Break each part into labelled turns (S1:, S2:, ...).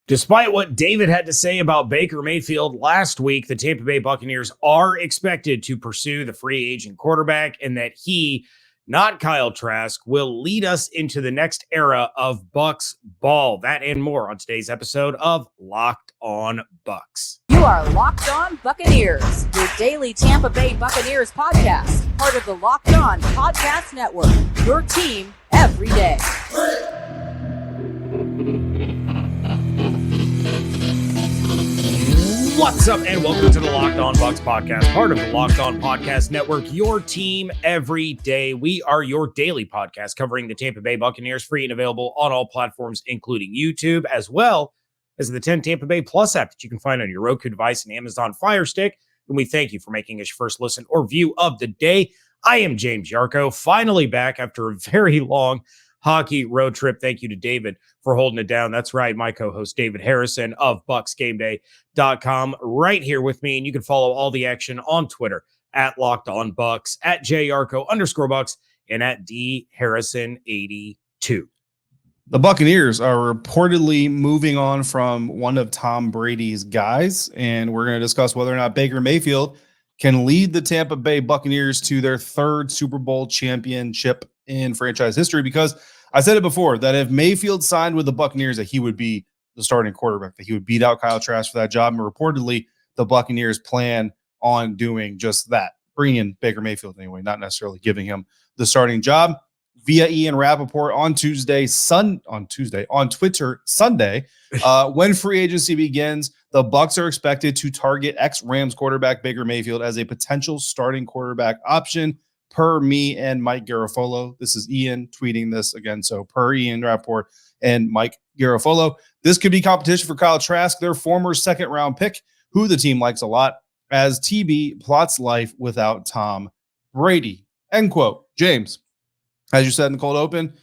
S1: Despite what David had to say about Baker Mayfield last week, the Tampa Bay Buccaneers are expected to pursue the free agent quarterback, and that he, not Kyle Trask, will lead us into the next era of Bucks ball. That and more on today's episode of Locked On Bucks.
S2: You are Locked On Buccaneers, your daily Tampa Bay Buccaneers podcast, part of the Locked On Podcast Network, your team every day.
S1: What's up, and welcome to the Locked On Bucks podcast, part of the Locked On Podcast Network, your team every day. We are your daily podcast covering the Tampa Bay Buccaneers, free and available on all platforms, including YouTube, as well as the 10 Tampa Bay Plus app that you can find on your Roku device and Amazon Fire Stick. And we thank you for making us your first listen or view of the day. I am James Yarcho, finally back after a very long hockey road trip. Thank you to David for holding it down. That's right, my co-host David Harrison of BucksGameDay.com right here with me. And you can follow all the action on Twitter at Locked On Bucks, at JYarcho_Bucks, and at DHarrison82.
S3: The Buccaneers are reportedly moving on from one of Tom Brady's guys, and we're going to discuss whether or not Baker Mayfield can lead the Tampa Bay Buccaneers to their third Super Bowl championship in franchise history, because I said it before that if Mayfield signed with the Buccaneers, that he would be the starting quarterback, that he would beat out Kyle Trask for that job. And reportedly, the Buccaneers plan on doing just that, bringing in Baker Mayfield anyway, not necessarily giving him the starting job. Via Ian Rappaport on Twitter Sunday, when free agency begins, the Bucs are expected to target ex-Rams quarterback Baker Mayfield as a potential starting quarterback option, per me and Mike Garafolo. This is Ian tweeting this again. So per Ian Rappaport and Mike Garafolo, this could be competition for Kyle Trask, their former second-round pick, who the team likes a lot, as TB plots life without Tom Brady. End quote. James, as you said in the cold open,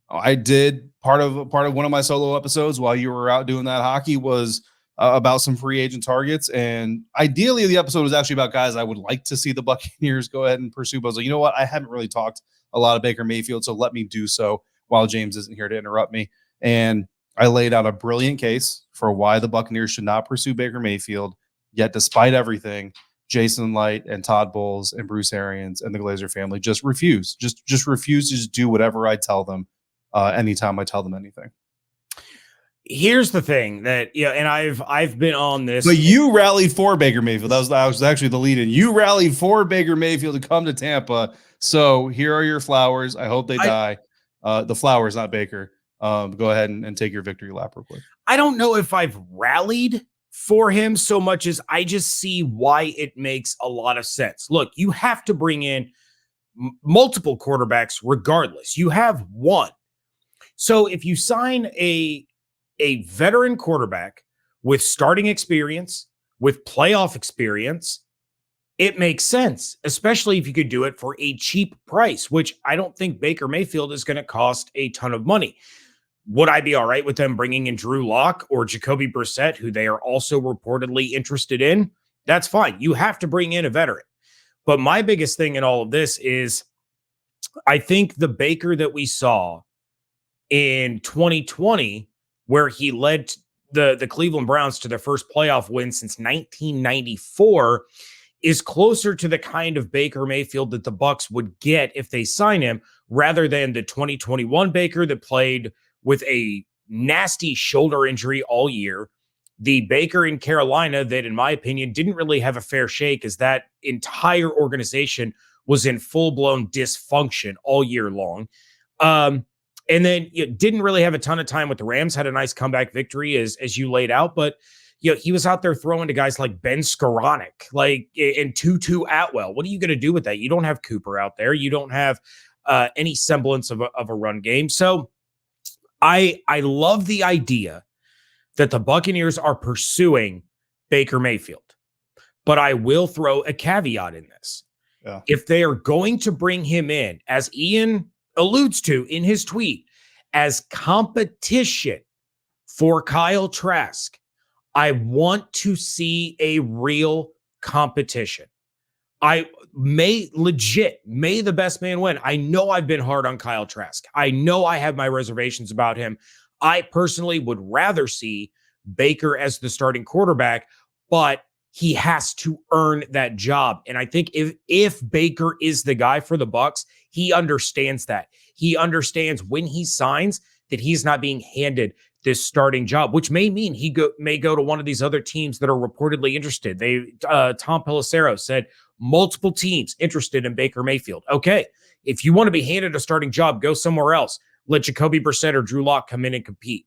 S3: I did part of one of my solo episodes while you were out doing that hockey was about some free agent targets. And ideally, the episode was actually about guys I would like to see the Buccaneers go ahead and pursue. But I was like, you know what? I haven't really talked a lot of Baker Mayfield, so let me do so while James isn't here to interrupt me. And I laid out a brilliant case for why the Buccaneers should not pursue Baker Mayfield. Yet, despite everything, Jason Light and Todd Bowles and Bruce Arians and the Glazer family just refuse. Just refuse to just do whatever I tell them anytime I tell them anything.
S1: Here's the thing that, and I've been on this.
S3: But you rallied for Baker Mayfield. That was actually the lead-in. You rallied for Baker Mayfield to come to Tampa. So here are your flowers. I hope they die. The flowers, not Baker. Go ahead and take your victory lap real quick.
S1: I don't know if I've rallied for him so much as I just see why it makes a lot of sense. Look, you have to bring in multiple quarterbacks regardless. You have one. So if you sign a veteran quarterback with starting experience, with playoff experience, it makes sense, especially if you could do it for a cheap price, which I don't think Baker Mayfield is going to cost a ton of money. Would I be all right with them bringing in Drew Lock or Jacoby Brissett, who they are also reportedly interested in? That's fine. You have to bring in a veteran. But my biggest thing in all of this is I think the Baker that we saw in 2020, where he led the Cleveland Browns to their first playoff win since 1994, is closer to the kind of Baker Mayfield that the Bucs would get if they sign him, rather than the 2021 Baker that played with a nasty shoulder injury all year. The Baker in Carolina that, in my opinion, didn't really have a fair shake, as that entire organization was in full-blown dysfunction all year long. And then didn't really have a ton of time with the Rams, had a nice comeback victory as you laid out. But he was out there throwing to guys like Ben Skoranek, and Tutu Atwell. What are you going to do with that? You don't have Cooper out there. You don't have any semblance of a run game. So I love the idea that the Buccaneers are pursuing Baker Mayfield. But I will throw a caveat in this. Yeah. If they are going to bring him in, as Ian alludes to in his tweet, as competition for Kyle Trask, I want to see a real competition. May the best man win. I know I've been hard on Kyle Trask. I know I have my reservations about him. I personally would rather see Baker as the starting quarterback, but he has to earn that job. And I think if Baker is the guy for the Bucs, he understands that. He understands when he signs that he's not being handed this starting job, which may mean he may go to one of these other teams that are reportedly interested. Tom Pelissero said multiple teams interested in Baker Mayfield. Okay, if you want to be handed a starting job, go somewhere else. Let Jacoby Brissett or Drew Lock come in and compete.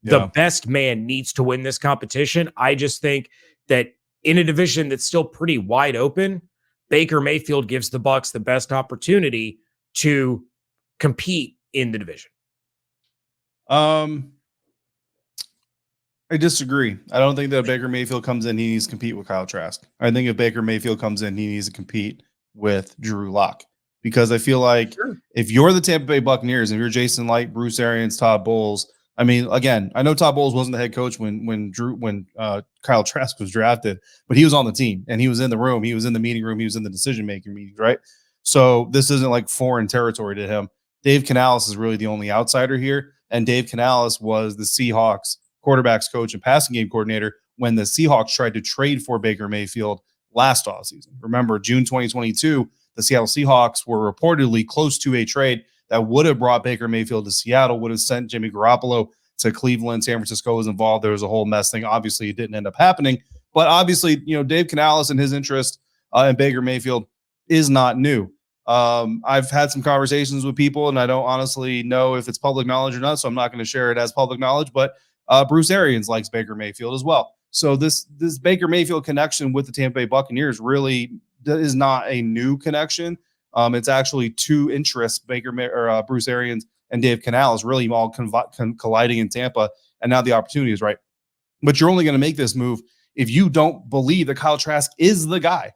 S1: Yeah. The best man needs to win this competition. I just think that in a division that's still pretty wide open, Baker Mayfield gives the Bucs the best opportunity to compete in the division.
S3: I disagree. I don't think that if Baker Mayfield comes in, he needs to compete with Kyle Trask. I think if Baker Mayfield comes in, he needs to compete with Drew Lock, because I feel like if you're the Tampa Bay Buccaneers and you're Jason Light, Bruce Arians, Todd Bowles, I mean, again, I know Todd Bowles wasn't the head coach when Kyle Trask was drafted, but he was on the team and he was in the room. He was in the meeting room. He was in the decision-making meetings, right? So this isn't like foreign territory to him. Dave Canales is really the only outsider here. And Dave Canales was the Seahawks quarterbacks coach and passing game coordinator when the Seahawks tried to trade for Baker Mayfield last offseason. Remember, June 2022, the Seattle Seahawks were reportedly close to a trade that would have brought Baker Mayfield to Seattle, would have sent Jimmy Garoppolo to Cleveland. San Francisco was involved. There was a whole mess thing. Obviously, it didn't end up happening. But obviously, Dave Canales and his interest in Baker Mayfield is not new. I've had some conversations with people, and I don't honestly know if it's public knowledge or not, so I'm not going to share it as public knowledge, but Bruce Arians likes Baker Mayfield as well. So this Baker Mayfield connection with the Tampa Bay Buccaneers really is not a new connection. It's actually two interests, Bruce Arians and Dave Canales, really all colliding in Tampa, and now the opportunity is right. But you're only going to make this move if you don't believe that Kyle Trask is the guy.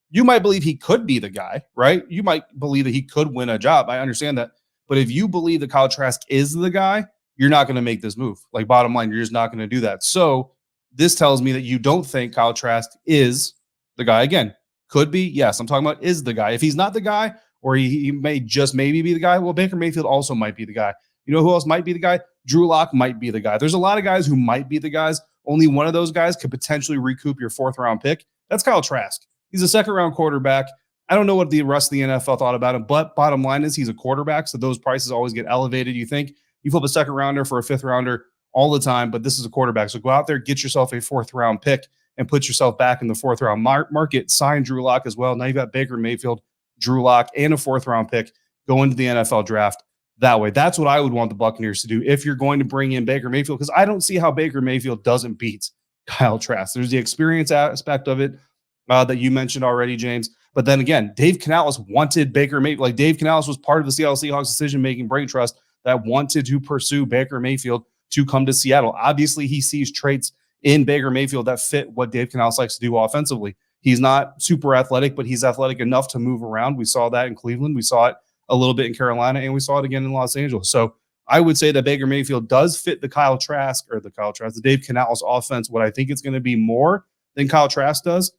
S3: You might believe he could be the guy, right? You might believe that he could win a job. I understand that. But if you believe that Kyle Trask is the guy, you're not going to make this move. Like, bottom line, you're just not going to do that. So this tells me that you don't think Kyle Trask is the guy. Again, could be. Yes, I'm talking about is the guy. If he's not the guy, or he may just maybe be the guy, well, Baker Mayfield also might be the guy. You know who else might be the guy? Drew Lock might be the guy. There's a lot of guys who might be the guys. Only one of those guys could potentially recoup your fourth-round pick. That's Kyle Trask. He's a second-round quarterback. I don't know what the rest of the NFL thought about him, but bottom line is he's a quarterback, so those prices always get elevated. You think you flip a second-rounder for a fifth-rounder all the time, but this is a quarterback. So go out there, get yourself a fourth-round pick, and put yourself back in the fourth-round market. Sign Drew Lock as well. Now you've got Baker Mayfield, Drew Lock, and a fourth-round pick. Go into the NFL draft that way. That's what I would want the Buccaneers to do if you're going to bring in Baker Mayfield, because I don't see how Baker Mayfield doesn't beat Kyle Trask. There's the experience aspect of it that you mentioned already, James. But then again, Dave Canales wanted Baker Mayfield. Like, Dave Canales was part of the Seattle Seahawks decision-making brain trust that wanted to pursue Baker Mayfield to come to Seattle. Obviously, he sees traits in Baker Mayfield that fit what Dave Canales likes to do offensively. He's not super athletic, but he's athletic enough to move around. We saw that in Cleveland. We saw it a little bit in Carolina, and we saw it again in Los Angeles. So I would say that Baker Mayfield does fit the Dave Canales offense, what I think it's going to be more than Kyle Trask does.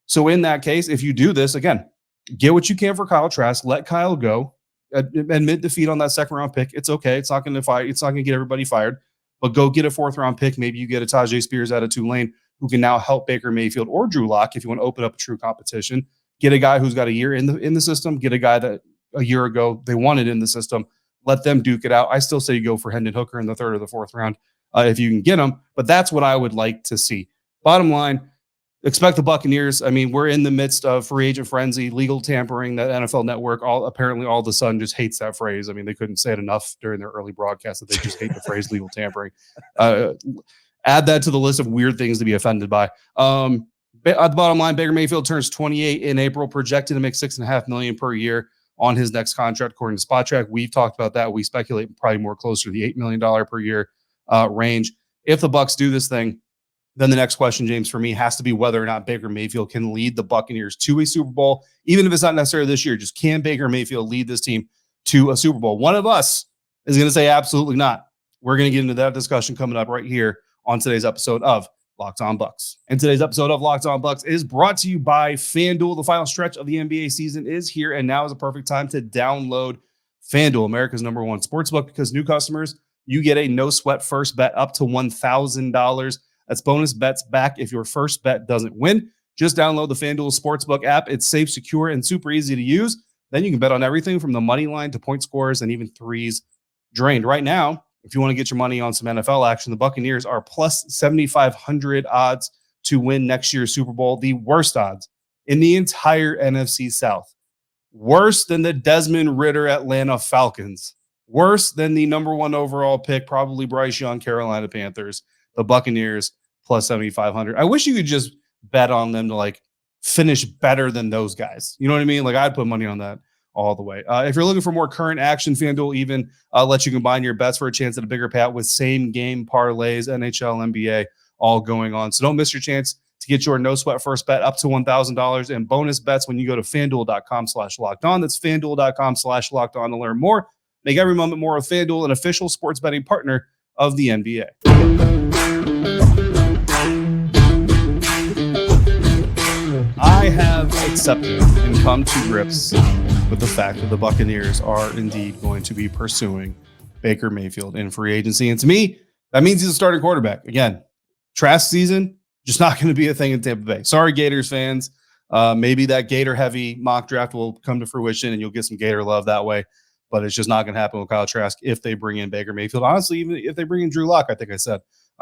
S3: So in that case, if you do this, again, get what you can for Kyle Trask, let Kyle go, admit defeat on that second-round pick. It's okay. It's not going to get everybody fired, but go get a fourth-round pick. Maybe you get a Tajay Spears out of Tulane who can now help Baker Mayfield or Drew Lock if you want to open up a true competition. Get a guy who's got a year in the system. Get a guy that a year ago they wanted in the system. Let them duke it out. I still say you go for Hendon Hooker in the third or the fourth round if you can get him, but that's what I would like to see. Bottom line, expect the Buccaneers. I mean, we're in the midst of free agent frenzy, legal tampering. That NFL Network, all of a sudden just hates that phrase. I mean, they couldn't say it enough during their early broadcast that they just hate the phrase legal tampering. Add that to the list of weird things to be offended by. At the bottom line, Baker Mayfield turns 28 in April, projected to make $6.5 million per year on his next contract, according to SpotTrack. We've talked about that. We speculate probably more closer to the $8 million per year range. If the Bucs do this thing, then the next question, James, for me has to be whether or not Baker Mayfield can lead the Buccaneers to a Super Bowl, even if it's not necessarily this year. Just can Baker Mayfield lead this team to a Super Bowl? One of us is going to say absolutely not. We're going to get into that discussion coming up right here on today's episode of Locked On Bucs. And today's episode of Locked On Bucs is brought to you by FanDuel. The final stretch of the NBA season is here, and now is a perfect time to download FanDuel, America's #1 sportsbook, because new customers you get a no sweat first bet up to $1,000. That's bonus bets back if your first bet doesn't win. Just download the FanDuel Sportsbook app. It's safe, secure, and super easy to use. Then you can bet on everything from the money line to point scores and even threes drained. Right now, if you want to get your money on some NFL action, the Buccaneers are plus 7,500 odds to win next year's Super Bowl, the worst odds in the entire NFC South. Worse than the Desmond Ridder Atlanta Falcons. Worse than the number one overall pick, probably Bryce Young, Carolina Panthers. The Buccaneers plus 7,500. I wish you could just bet on them to like finish better than those guys. You know what I mean? Like I'd put money on that all the way. If you're looking for more current action, FanDuel even lets you combine your bets for a chance at a bigger payout with same game parlays, NHL, NBA, all going on. So don't miss your chance to get your no sweat first bet up to $1,000 and bonus bets when you go to FanDuel.com/lockedon. That's FanDuel.com/lockedon to learn more. Make every moment more with FanDuel, an official sports betting partner of the NBA. I have accepted and come to grips with the fact that the Buccaneers are indeed going to be pursuing Baker Mayfield in free agency. And to me, that means he's a starting quarterback. Again, Trask season, just not going to be a thing in Tampa Bay. Sorry, Gators fans. Maybe that Gator-heavy mock draft will come to fruition and you'll get some Gator love that way. But it's just not going to happen with Kyle Trask if they bring in Baker Mayfield. Honestly, even if they bring in Drew Lock, I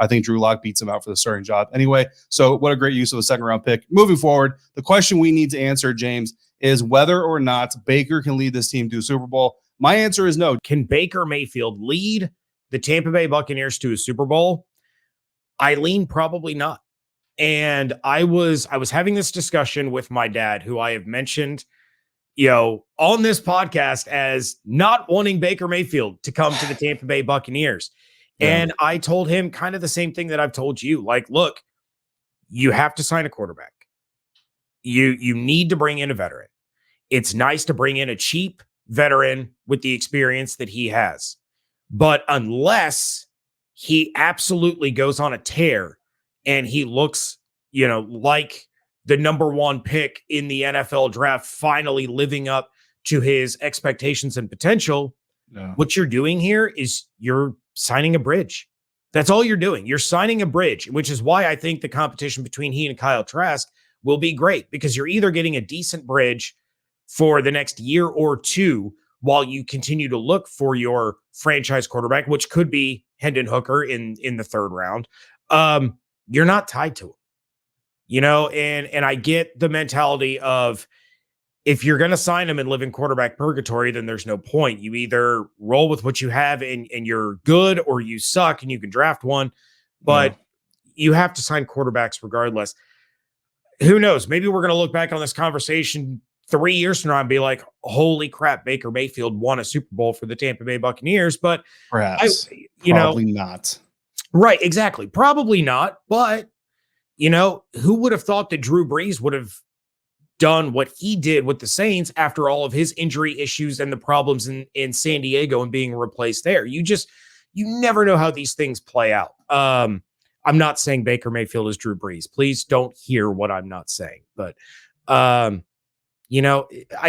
S3: think Drew Lock beats him out for the starting job. Anyway, so what a great use of a second-round pick. Moving forward, the question we need to answer, James, is whether or not Baker can lead this team to a Super Bowl. My answer is no.
S1: Can Baker Mayfield lead the Tampa Bay Buccaneers to a Super Bowl? I lean probably not. And I was having this discussion with my dad, who I have mentioned, on this podcast as not wanting Baker Mayfield to come to the Tampa Bay Buccaneers. Yeah. And I told him kind of the same thing that I've told you. Like, look, you have to sign a quarterback. You need to bring in a veteran. It's nice to bring in a cheap veteran with the experience that he has. But unless he absolutely goes on a tear and he looks, like the number one pick in the NFL draft, finally living up to his expectations and potential, what you're doing here is you're signing a bridge. That's all you're doing. You're signing a bridge, which is why I think the competition between he and Kyle Trask will be great, because you're either getting a decent bridge for the next year or two while you continue to look for your franchise quarterback, which could be Hendon Hooker in the third round. You're not tied to him, and I get the mentality of, if you're going to sign him and live in quarterback purgatory, then there's no point. You either roll with what you have and you're good, or you suck and you can draft one, but you have to sign quarterbacks regardless. Who knows? Maybe we're going to look back on this conversation 3 years from now and be like, holy crap, Baker Mayfield won a Super Bowl for the Tampa Bay Buccaneers. But
S3: perhaps, probably not.
S1: Right. Exactly. Probably not. But, who would have thought that Drew Brees would have done what he did with the Saints after all of his injury issues and the problems in San Diego and being replaced there? You never know how these things play out. I'm not saying Baker Mayfield is Drew Brees. Please don't hear what I'm not saying. But, I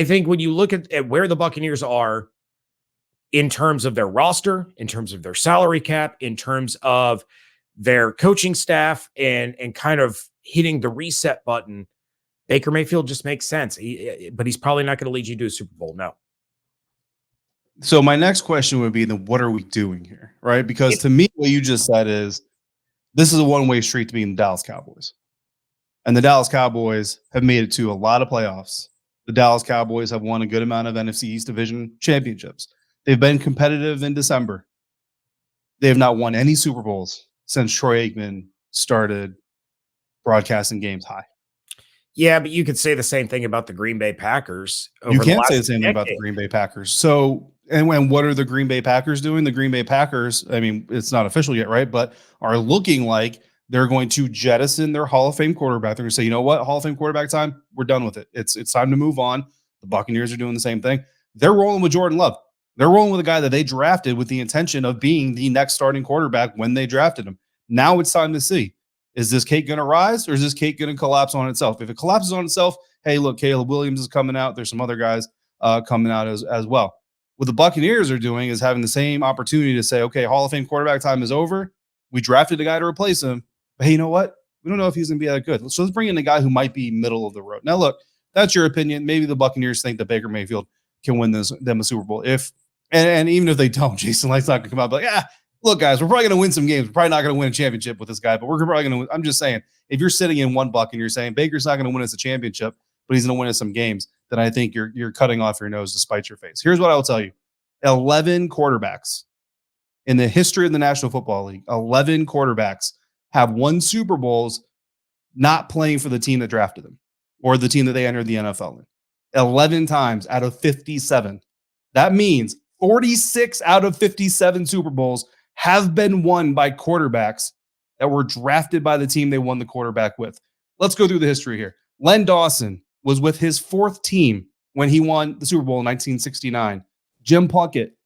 S1: think when you look at where the Buccaneers are in terms of their roster, in terms of their salary cap, in terms of their coaching staff, and kind of hitting the reset button, Baker Mayfield just makes sense. But he's probably not going to lead you to a Super Bowl. No.
S3: So my next question would be, then what are we doing here? Right? Because to me, what you just said is, this is a one-way street to being the Dallas Cowboys. And the Dallas Cowboys have made it to a lot of playoffs. The Dallas Cowboys have won a good amount of NFC East Division championships. They've been competitive in December. They have not won any Super Bowls since Troy Aikman started broadcasting games high.
S1: Yeah, but you could say the same thing about the Green Bay Packers.
S3: You can't say the same thing about the Green Bay Packers. So, and what are the Green Bay Packers doing? The Green Bay Packers, I mean, it's not official yet, right? But are looking like they're going to jettison their Hall of Fame quarterback. They're going to say, you know what? Hall of Fame quarterback time. We're done with it. It's time to move on. The Buccaneers are doing the same thing. They're rolling with Jordan Love. They're rolling with a guy that they drafted with the intention of being the next starting quarterback when they drafted him. Now it's time to see, is this cake going to rise, or is this cake going to collapse on itself? If it collapses on itself, hey, look, Caleb Williams is coming out. There's some other guys coming out as well. What the Buccaneers are doing is having the same opportunity to say, okay, Hall of Fame quarterback time is over. We drafted a guy to replace him. But hey, you know what? We don't know if he's going to be that good. So let's bring in a guy who might be middle of the road. Now, look, that's your opinion. Maybe the Buccaneers think that Baker Mayfield can win them a Super Bowl. And even if they don't, Jason Licht's not going to come out and be like, look, guys, we're probably going to win some games. We're probably not going to win a championship with this guy, but we're probably going to. I'm just saying, if you're sitting in one buck and you're saying Baker's not going to win us a championship, but he's going to win us some games, then I think you're cutting off your nose to spite your face. Here's what I will tell you: 11 quarterbacks in the history of the National Football League, 11 quarterbacks have won Super Bowls not playing for the team that drafted them or the team that they entered the NFL in. 11 times out of 57. That means 46 out of 57 Super Bowls have been won by quarterbacks that were drafted by the team they won the quarterback with. Let's go through the history here. Len Dawson was with his fourth team when he won the Super Bowl in 1969. Jim Plunkett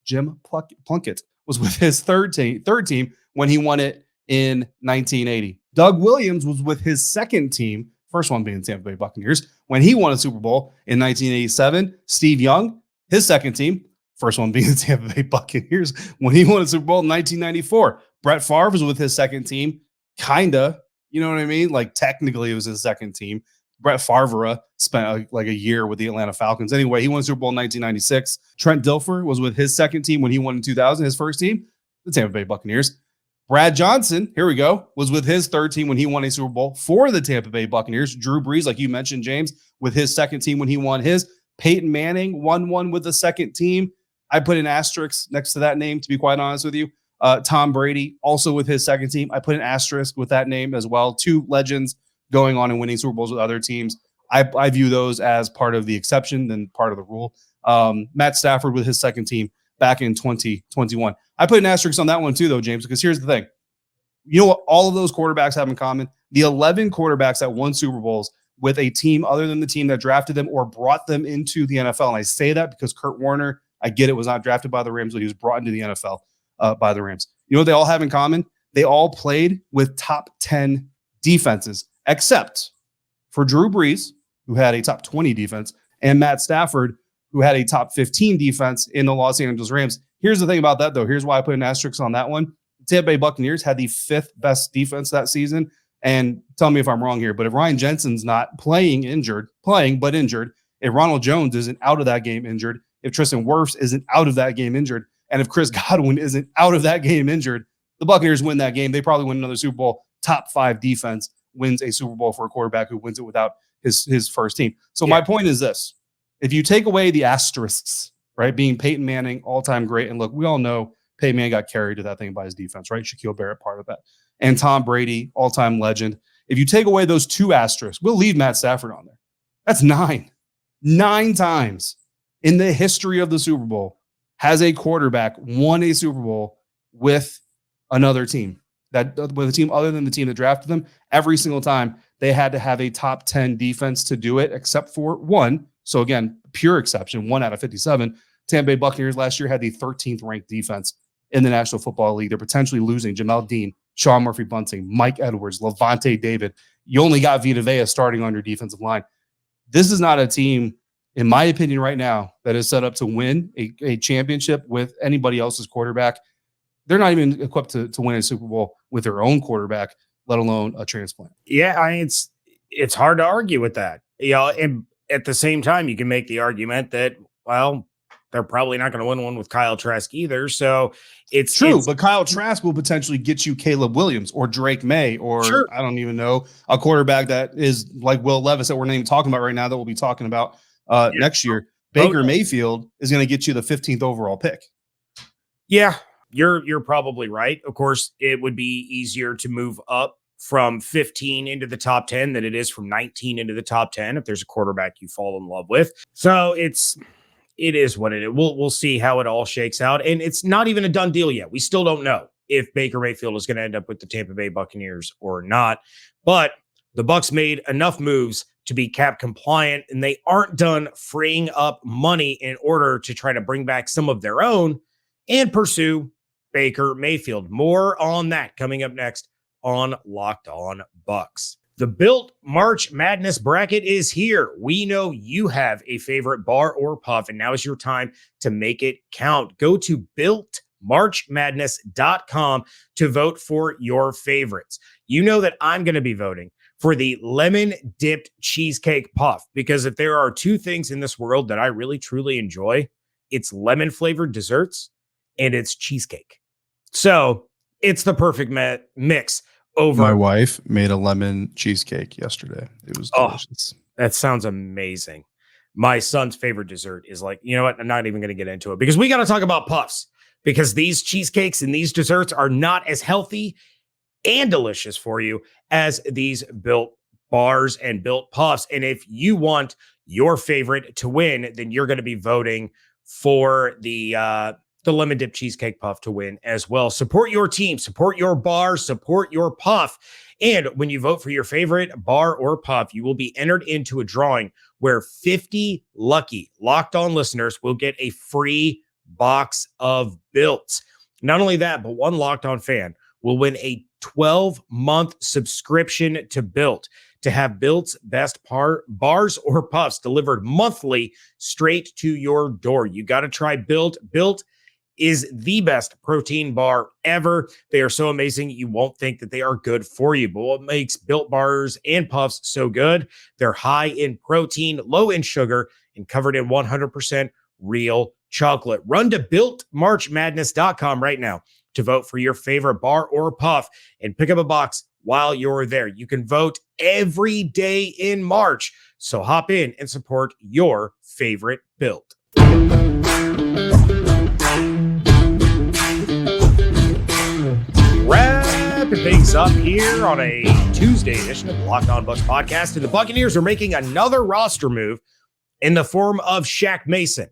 S3: was with his third team when he won it in 1980. Doug Williams was with his second team, first one being the Tampa Bay Buccaneers, when he won a Super Bowl in 1987. Steve Young, his second team, first one being the Tampa Bay Buccaneers, when he won a Super Bowl in 1994. Brett Favre was with his second team, kinda, you know what I mean? Like technically it was his second team. Brett Favre spent like a year with the Atlanta Falcons. Anyway, he won Super Bowl in 1996. Trent Dilfer was with his second team when he won in 2000. His first team, the Tampa Bay Buccaneers. Brad Johnson, here we go, was with his third team when he won a Super Bowl for the Tampa Bay Buccaneers. Drew Brees, like you mentioned, James, with his second team when he won his. Peyton Manning won one with the second team. I put an asterisk next to that name, to be quite honest with you. Tom Brady, also with his second team. I put an asterisk with that name as well. Two legends going on and winning Super Bowls with other teams. I view those as part of the exception than part of the rule. Matt Stafford with his second team back in 2021. I put an asterisk on that one too, though, James, because here's the thing. You know what all of those quarterbacks have in common? The 11 quarterbacks that won Super Bowls with a team other than the team that drafted them or brought them into the NFL. And I say that because Kurt Warner, I get it, was not drafted by the Rams, but he was brought into the NFL by the Rams. You know what they all have in common? They all played with top 10 defenses, except for Drew Brees, who had a top 20 defense, and Matt Stafford, who had a top 15 defense in the Los Angeles Rams. Here's the thing about that, though. Here's why I put an asterisk on that one. The Tampa Bay Buccaneers had the fifth best defense that season. And tell me if I'm wrong here, but if Ryan Jensen's not playing but injured, if Ronald Jones isn't out of that game injured, if Tristan Wirfs isn't out of that game injured, and if Chris Godwin isn't out of that game injured, the Buccaneers win that game. They probably win another Super Bowl. Top 5 defense wins a Super Bowl for a quarterback who wins it without his first team. So my point is this. If you take away the asterisks, right, being Peyton Manning, all-time great, and look, we all know Peyton Manning got carried to that thing by his defense, right? Shaquille Barrett, part of that. And Tom Brady, all-time legend. If you take away those two asterisks, we'll leave Matt Stafford on there. That's 9. 9 times in the history of the Super Bowl has a quarterback won a Super Bowl with another team, with a team other than the team that drafted them. Every single time they had to have a top 10 defense to do it, except for one. So again, pure exception, 1 out of 57. Tampa Bay Buccaneers last year had the 13th ranked defense in the National Football League. They're potentially losing Jamel Dean, Sean Murphy-Bunting, Mike Edwards, Levante David. You only got Vita Vea starting on your defensive line. This is not a team, in my opinion right now, that is set up to win a championship with anybody else's quarterback. They're not even equipped to win a Super Bowl with their own quarterback, let alone a transplant.
S1: Yeah, I mean, it's hard to argue with that. You know, and at the same time, you can make the argument that, well, they're probably not going to win one with Kyle Trask either. So it's
S3: true, but Kyle Trask will potentially get you Caleb Williams or Drake May or sure. I don't even know, a quarterback that is like Will Levis that we're not even talking about right now that we'll be talking about next year. Baker Mayfield is going to get you the 15th overall pick.
S1: Yeah, you're probably right. Of course, it would be easier to move up from 15 into the top 10 than it is from 19 into the top 10 if there's a quarterback you fall in love with. So it is what it is. We'll see how it all shakes out. And it's not even a done deal yet. We still don't know if Baker Mayfield is going to end up with the Tampa Bay Buccaneers or not. But the Bucs made enough moves to be cap compliant, and they aren't done freeing up money in order to try to bring back some of their own and pursue Baker Mayfield. More on that coming up next on Locked On Bucs. The Built March Madness bracket is here. We know you have a favorite bar or puff, and now is your time to make it count. Go to builtmarchmadness.com to vote for your favorites. You know that I'm going to be voting for the lemon dipped cheesecake puff, because if there are two things in this world that I really truly enjoy, it's lemon flavored desserts and it's cheesecake. So it's the perfect mix. Over.
S3: My wife made a lemon cheesecake yesterday. It was delicious.
S1: That sounds amazing. My son's favorite dessert is like, you know what? I'm not even going to get into it because we got to talk about puffs, because these cheesecakes and these desserts are not as healthy and delicious for you as these Built bars and Built puffs. And if you want your favorite to win, then you're going to be voting for the lemon dip cheesecake puff to win as well. Support your team, support your bar, support your puff. And when you vote for your favorite bar or puff, you will be entered into a drawing where 50 lucky Locked On listeners will get a free box of Built. Not only that, but one Locked On fan will win a 12-month subscription to Built to have Built's best bars or puffs delivered monthly straight to your door. You got to try Built. Built is the best protein bar ever. They are so amazing, you won't think that they are good for you. But what makes Built bars and puffs so good? They're high in protein, low in sugar, and covered in 100% real chocolate. Run to builtmarchmadness.com right now to vote for your favorite bar or puff and pick up a box while you're there. You can vote every day in March. So hop in and support your favorite Built. Wrapping things up here on a Tuesday edition of the Locked On Bucs podcast, and the Buccaneers are making another roster move in the form of Shaq Mason.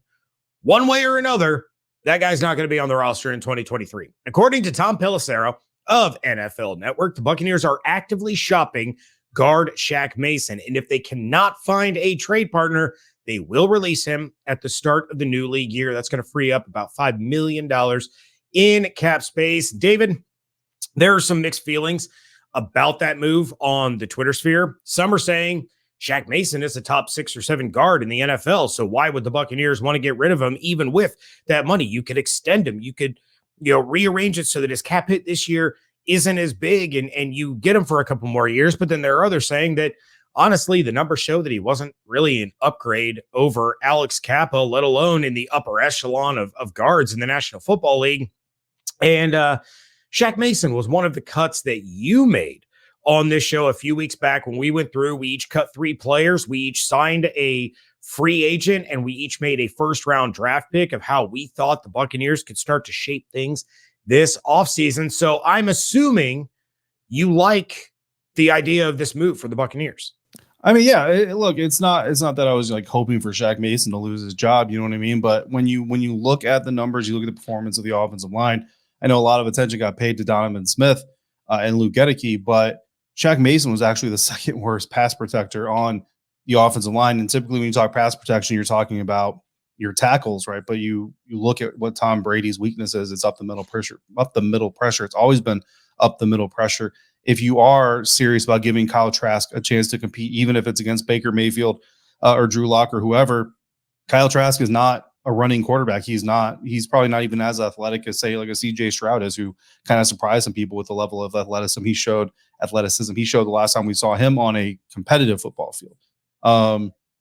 S1: One way or another, that guy's not going to be on the roster in 2023. According to Tom Pelissero of NFL Network, the Buccaneers are actively shopping guard Shaq Mason, and if they cannot find a trade partner, they will release him at the start of the new league year. That's going to free up about $5 million in cap space. David, there are some mixed feelings about that move on the Twitter sphere. Some are saying Shaq Mason is a top 6 or 7 guard in the NFL. So why would the Buccaneers want to get rid of him even with that money? You could extend him. You could, rearrange it so that his cap hit this year isn't as big and you get him for a couple more years. But then there are others saying that, honestly, the numbers show that he wasn't really an upgrade over Alex Kappa, let alone in the upper echelon of guards in the National Football League. And Shaq Mason was one of the cuts that you made on this show a few weeks back when we went through. We each cut 3 players. We each signed a free agent, and we each made a first-round draft pick of how we thought the Buccaneers could start to shape things this offseason. So I'm assuming you like the idea of this move for the Buccaneers.
S3: I mean, yeah, look, it's not that I was like hoping for Shaq Mason to lose his job. You know what I mean? But when you look at the numbers, you look at the performance of the offensive line. I know a lot of attention got paid to Donovan Smith and Luke Gedeke, but Shaq Mason was actually the second worst pass protector on the offensive line. And typically when you talk pass protection, you're talking about your tackles, right? But you look at what Tom Brady's weakness is, it's up the middle pressure. It's always been up the middle pressure. If you are serious about giving Kyle Trask a chance to compete, even if it's against Baker Mayfield or Drew Lock or whoever, Kyle Trask is not a running quarterback. He's probably not even as athletic as, say, like a CJ Stroud is, who kind of surprised some people with the level of athleticism. He showed the last time we saw him on a competitive football field,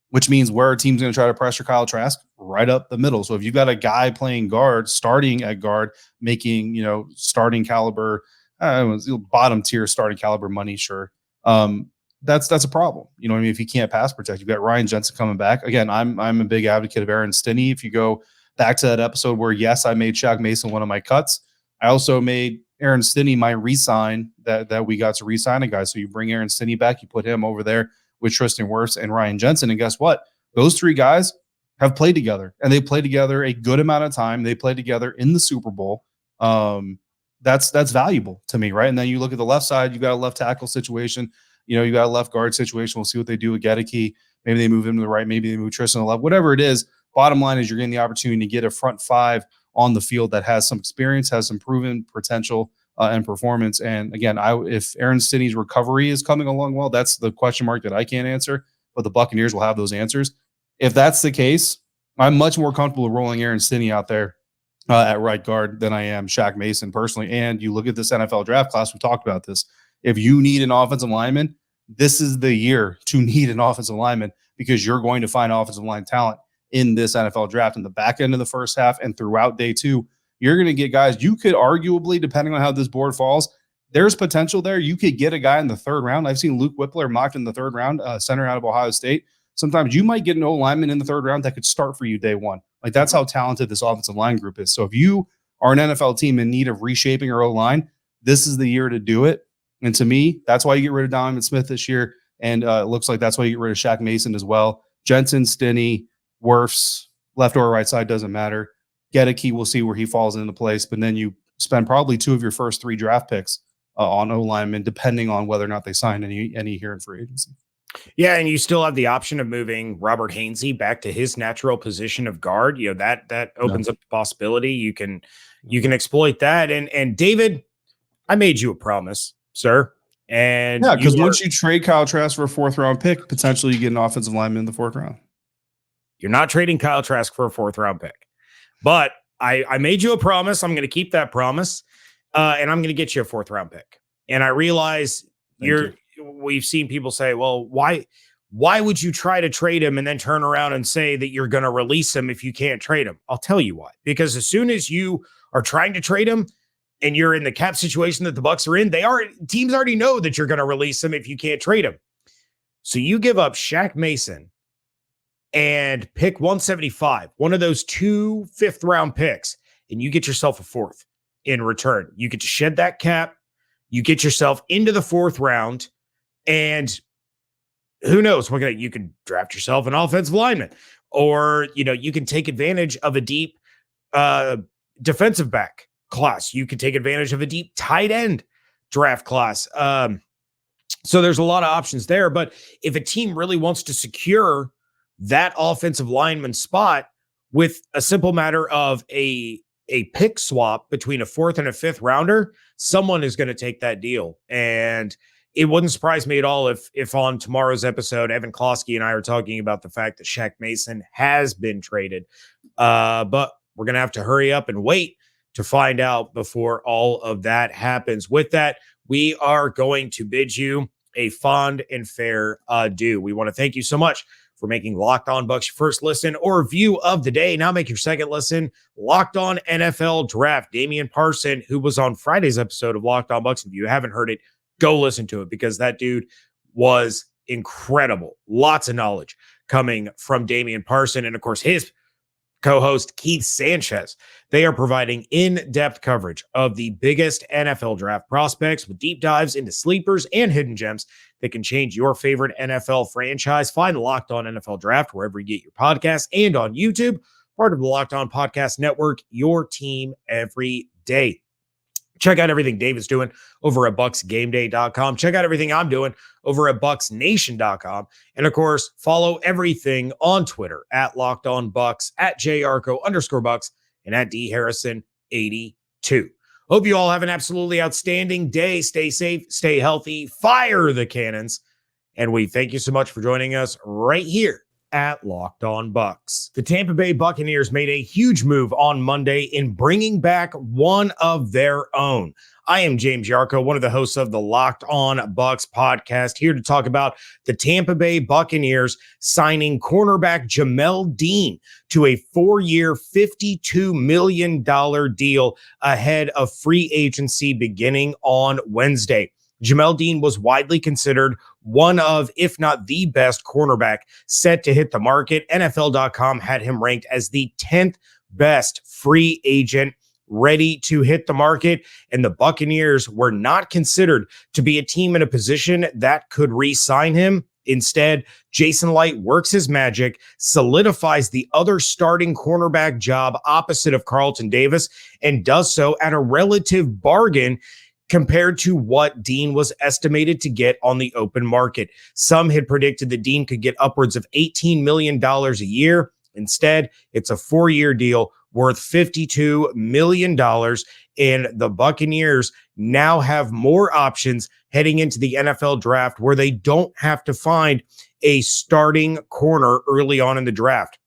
S3: which means where a team's going to try to pressure Kyle Trask right up the middle. So if you've got a guy playing guard, starting at guard, making, starting caliber, bottom tier starting caliber money, sure. That's a problem. You know what I mean? If you can't pass protect, you've got Ryan Jensen coming back. Again, I'm a big advocate of Aaron Stinney. If you go back to that episode where, yes, I made Shaq Mason one of my cuts, I also made Aaron Stinney my re-sign that we got to re-sign a guy. So you bring Aaron Stinney back, you put him over there with Tristan Wirfs and Ryan Jensen. And guess what? Those 3 guys have played together, and they played together a good amount of time. They played together in the Super Bowl. That's valuable to me, right? And then you look at the left side, you got a left tackle situation. You got a left guard situation. We'll see what they do with Gedeke. Maybe they move him to the right. Maybe they move Tristan to the left. Whatever it is, bottom line is you're getting the opportunity to get a front 5 on the field that has some experience, has some proven potential and performance. And again, if Aaron Stinney's recovery is coming along well, that's the question mark that I can't answer, but the Buccaneers will have those answers. If that's the case, I'm much more comfortable rolling Aaron Stinney out there at right guard than I am Shaq Mason personally. And you look at this NFL draft class, we talked about this. If you need an offensive lineman, this is the year to need an offensive lineman because you're going to find offensive line talent in this NFL draft in the back end of the first half and throughout day two. You're going to get guys you could arguably, depending on how this board falls, there's potential there. You could get a guy in the third round. I've seen Luke Whippler mocked in the third round, center out of Ohio State. Sometimes you might get an O-lineman in the third round that could start for you day one. Like that's how talented this offensive line group is. So if you are an NFL team in need of reshaping your O-line, this is the year to do it. And to me, that's why you get rid of Donovan Smith this year. And it looks like that's why you get rid of Shaq Mason as well. Jensen, Stinney, Wirfs, left or right side, doesn't matter. Gedeke, we'll see where he falls into place. But then you spend probably 2 of your first 3 draft picks on O-linemen, depending on whether or not they sign any here in free agency.
S1: Yeah, and you still have the option of moving Robert Hainsey back to his natural position of guard. You know, that opens up the possibility. You can exploit that. And David, I made you a promise, sir. And
S3: yeah, because once you trade Kyle Trask for a 4th round pick, potentially you get an offensive lineman in the 4th round.
S1: You're not trading Kyle Trask for a 4th round pick. But I made you a promise. I'm going to keep that promise. And I'm going to get you a 4th round pick. And I realize we've seen people say, well, why would you try to trade him and then turn around and say that you're going to release him if you can't trade him? I'll tell you why. Because as soon as you are trying to trade him and you're in the cap situation that the Bucs are in, teams already know that you're going to release him if you can't trade him. So you give up Shaq Mason and pick 175, one of those 2 5th round picks, and you get yourself a 4th in return. You get to shed that cap. You get yourself into the 4th round, and who knows? You could draft yourself an offensive lineman, or you can take advantage of a deep defensive back class. You could take advantage of a deep tight end draft class. So there's a lot of options there. But if a team really wants to secure that offensive lineman spot with a simple matter of a pick swap between a 4th and a 5th rounder, someone is going to take that deal. And it wouldn't surprise me at all if on tomorrow's episode, Evan Klosky and I are talking about the fact that Shaq Mason has been traded. But we're going to have to hurry up and wait to find out before all of that happens. With that, we are going to bid you a fond and fair adieu. We want to thank you so much for making Locked On Bucs your first listen or view of the day. Now make your second listen Locked On NFL Draft. Damian Parson, who was on Friday's episode of Locked On Bucs. If you haven't heard it, go listen to it because that dude was incredible. Lots of knowledge coming from Damian Parson. And of course, his co-host Keith Sanchez. They are providing in-depth coverage of the biggest NFL draft prospects with deep dives into sleepers and hidden gems that can change your favorite NFL franchise. Find Locked On NFL Draft wherever you get your podcasts and on YouTube, part of the Locked On Podcast Network, your team every day. Check out everything David's doing over at BucsGameDay.com. Check out everything I'm doing over at BucsNation.com. And of course, follow everything on Twitter at Locked On Bucs, at JArco_Bucs, and at DHarrison82. Hope you all have an absolutely outstanding day. Stay safe, stay healthy, fire the cannons. And we thank you so much for joining us right here at Locked On Bucs. The Tampa Bay Buccaneers made a huge move on Monday in bringing back one of their own. I am James Yarko, one of the hosts of the Locked On Bucs podcast, here to talk about the Tampa Bay Buccaneers signing cornerback Jamel Dean to a 4-year, $52 million deal ahead of free agency beginning on Wednesday. Jamel Dean was widely considered one of, if not the best cornerback set to hit the market. NFL.com had him ranked as the 10th best free agent ready to hit the market. And the Buccaneers were not considered to be a team in a position that could re-sign him. Instead, Jason Licht works his magic, solidifies the other starting cornerback job opposite of Carlton Davis, and does so at a relative bargain compared to what Dean was estimated to get on the open market. Some had predicted that Dean could get upwards of $18 million a year. Instead, it's a 4-year deal worth $52 million. And the Buccaneers now have more options heading into the NFL draft where they don't have to find a starting corner early on in the draft.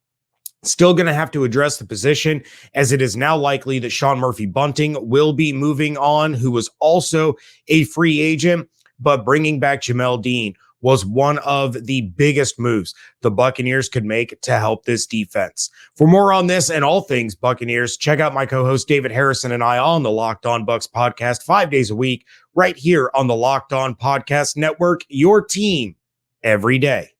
S1: Still going to have to address the position, as it is now likely that Sean Murphy Bunting will be moving on, who was also a free agent, but bringing back Jamel Dean was one of the biggest moves the Buccaneers could make to help this defense. For more on this and all things Buccaneers, check out my co-host David Harrison and I on the Locked On Bucs podcast 5 days a week, right here on the Locked On Podcast Network, your team every day.